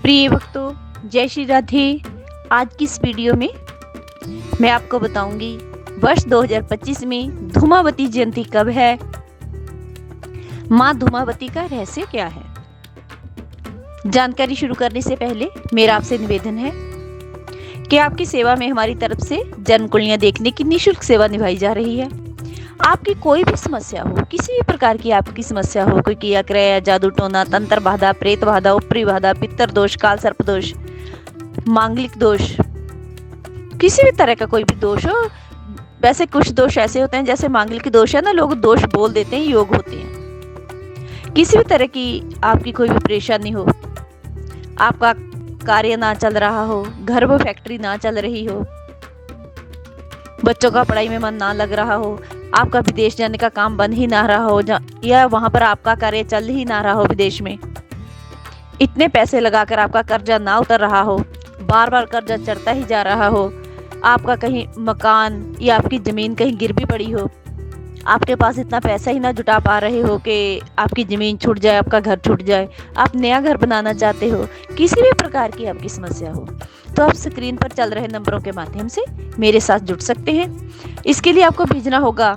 प्रिय भक्तों, जय श्री राधे। आज की इस वीडियो में मैं आपको बताऊंगी वर्ष 2025 में धूमावती जयंती कब है, माँ धूमावती का रहस्य क्या है। जानकारी शुरू करने से पहले मेरा आपसे निवेदन है कि आपकी सेवा में हमारी तरफ से जन्म कुंडलियां देखने की निःशुल्क सेवा निभाई जा रही है। आपकी कोई भी समस्या हो, किसी भी प्रकार की आपकी समस्या हो, कोई किया क्रय, जादू टोना, तंत्र बाधा, प्रेत बाधा, उपरी बाधा, पितर दोष, काल सर्प दोष, मांगलिक दोष, किसी भी तरह का कोई भी दोष हो। वैसे कुछ दोष ऐसे होते हैं जैसे मांगलिक दोष है ना, लोग दोष बोल देते हैं, योग होते हैं। किसी भी तरह की आपकी कोई भी परेशानी हो, आपका कार्य ना चल रहा हो, घर वो फैक्ट्री ना चल रही हो, बच्चों का पढ़ाई में मन ना लग रहा हो, आपका विदेश जाने का काम बन ही ना रहा हो, या वहां पर आपका कार्य चल ही ना रहा हो, विदेश में इतने पैसे लगाकर आपका कर्जा ना उतर रहा हो, बार बार कर्जा चढ़ता ही जा रहा हो, आपका कहीं मकान या आपकी जमीन कहीं गिर भी पड़ी हो, आपके पास इतना पैसा ही ना जुटा पा रहे हो कि आपकी ज़मीन छूट जाए, आपका घर छूट जाए, आप नया घर बनाना चाहते हो, किसी भी प्रकार की आपकी समस्या हो, तो आप स्क्रीन पर चल रहे नंबरों के माध्यम से मेरे साथ जुड़ सकते हैं। इसके लिए आपको भेजना होगा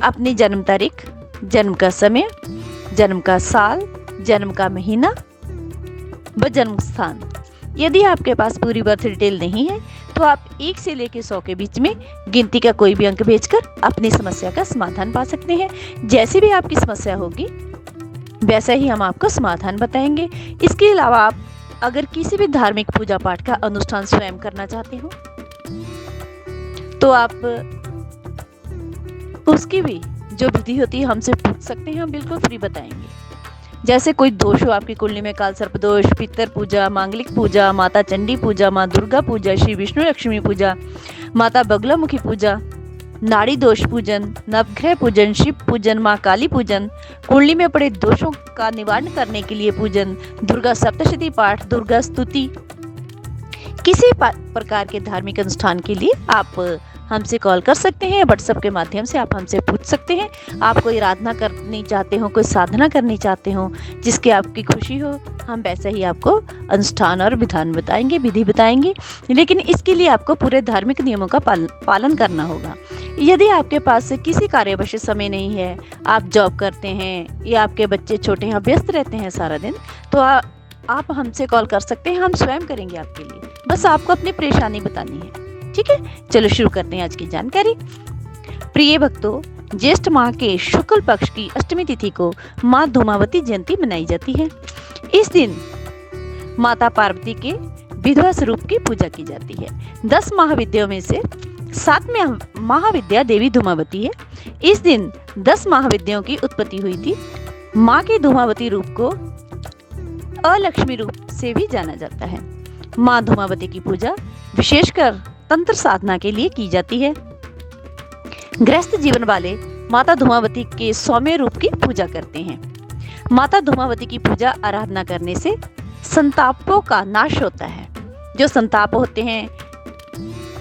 अपनी जन्म तारीख, जन्म का समय, जन्म का साल, जन्म का महीना व जन्म स्थान। यदि आपके पास पूरी बर्थ डिटेल नहीं है तो आप 1 से लेकर 100 के बीच में गिनती का कोई भी अंक भेजकर अपनी समस्या का समाधान पा सकते हैं। जैसी भी आपकी समस्या होगी वैसा ही हम आपको समाधान बताएंगे। इसके अलावा आप अगर किसी भी धार्मिक पूजा पाठ का अनुष्ठान स्वयं करना चाहते हो तो आप उसकी भी जो विधि होती है हमसे पूछ सकते हैं, हम बिल्कुल फ्री बताएंगे। जैसे कोई दोष हो आपकी कुंडली में, काल सर्प दोष, पितर पूजा, मांगलिक पूजा, माता चंडी पूजा, माँ दुर्गा पूजा, श्री विष्णु लक्ष्मी पूजा, माता बगलामुखी पूजा, नाड़ी दोष पूजन, नवग्रह पूजन, शिव पूजन, माँ काली पूजन, कुंडली में पड़े दोषों का निवारण करने के लिए पूजन, दुर्गा सप्तशती पाठ, दुर्गा स्तुति, किसी प्रकार के धार्मिक अनुष्ठान के लिए आप हमसे कॉल कर सकते हैं। व्हाट्सएप के माध्यम से आप हमसे पूछ सकते हैं। आप कोई आराधना करनी चाहते हो, कोई साधना करनी चाहते हो जिसकी आपकी खुशी हो, हम वैसे ही आपको अनुष्ठान और विधान बताएंगे, विधि बताएंगे। लेकिन इसके लिए आपको पूरे धार्मिक नियमों का पालन करना होगा। यदि आपके पास किसी कार्यवश समय नहीं है, आप जॉब करते हैं या आपके बच्चे छोटे हैं, व्यस्त रहते हैं सारा दिन, तो आप हमसे कॉल कर सकते हैं। हम स्वयं करेंगे आपके लिए, बस आपको अपनी परेशानी बतानी है। ठीक है, चलो शुरू करते हैं आज की जानकारी। प्रिय भक्तों, ज्येष्ठ माह के शुक्ल पक्ष की अष्टमी तिथि को माँ धूमावती जयंती मनाई जाती है। इस दिन माता पार्वती के विधवा स्वरूप की पूजा की जाती है। 10 महाविद्याओं में से 7वीं महाविद्या देवी धूमावती है। इस दिन 10 महाविद्याओं की उत्पत्ति हुई थी। माँ के धूमावती रूप को अलक्ष्मी रूप से भी जाना जाता है। माँ धूमावती की पूजा विशेषकर तंत्र साधना के लिए की जाती है। गृहस्थ जीवन वाले माता धूमावती के सौम्य रूप की पूजा करते हैं। माता धूमावती की पूजा आराधना करने से संतापों का नाश होता है। जो संताप होते हैं,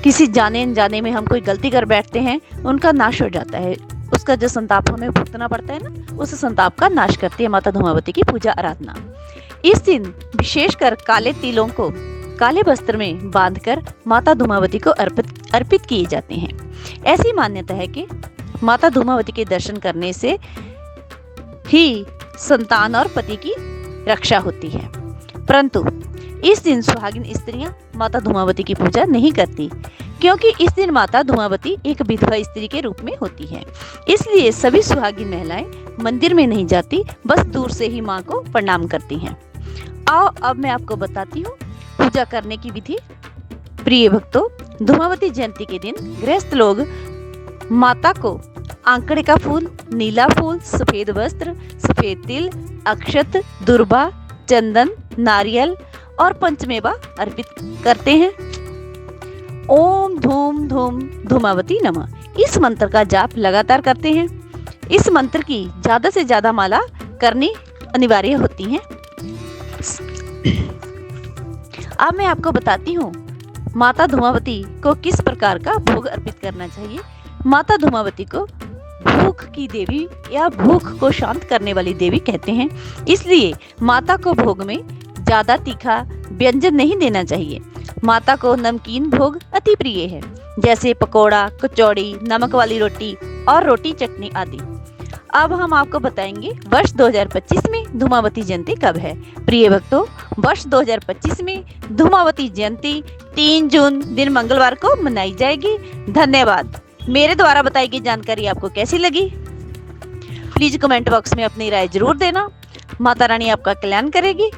किसी जाने अनजाने में हम कोई गलती कर बैठते हैं, उनका नाश हो जाता है। उसका जो संताप हमें भुगतना पड़ता है ना, उस संताप का नाश करती है माता धूमावती की पूजा आराधना। इस दिन विशेषकर काले तिलों को काले वस्त्र में बांधकर माता धूमावती को अर्पित किए जाते हैं। ऐसी मान्यता है कि माता धूमावती के दर्शन करने से ही संतान और पति की रक्षा होती है। परंतु इस दिन सुहागिन स्त्रियां माता धूमावती की पूजा नहीं करती, क्योंकि इस दिन माता धूमावती एक विधवा स्त्री के रूप में होती है। इसलिए सभी सुहागिन महिलाएं मंदिर में नहीं जाती, बस दूर से ही माँ को प्रणाम करती हैं। आओ अब मैं आपको बताती हूँ पूजा करने की विधि। प्रिय भक्तों, धूमावती जयंती के दिन गृहस्थ लोग माता को आंकड़े का फूल, नीला फूल, सफेद वस्त्र, सफेद तिल, अक्षत, दुर्बा, चंदन, नारियल और पंचमेवा अर्पित करते हैं। ओम धूम धूम धूमावती नमः इस मंत्र का जाप लगातार करते हैं। इस मंत्र की ज्यादा से ज्यादा माला करनी अनिवार्य होती है। अब मैं आपको बताती हूँ माता धूमावती को किस प्रकार का भोग अर्पित करना चाहिए। माता धूमावती को भूख की देवी या भूख को शांत करने वाली देवी कहते हैं। इसलिए माता को भोग में ज्यादा तीखा व्यंजन नहीं देना चाहिए। माता को नमकीन भोग अति प्रिय है, जैसे पकोड़ा, कचौड़ी, नमक वाली रोटी और रोटी चटनी आदि। अब हम आपको बताएंगे वर्ष 2025 में धूमावती जयंती कब है। प्रिय भक्तों, वर्ष 2025 में धूमावती जयंती 3 जून दिन मंगलवार को मनाई जाएगी। धन्यवाद। मेरे द्वारा बताई गई जानकारी आपको कैसी लगी? प्लीज कमेंट बॉक्स में अपनी राय जरूर देना। माता रानी आपका कल्याण करेगी।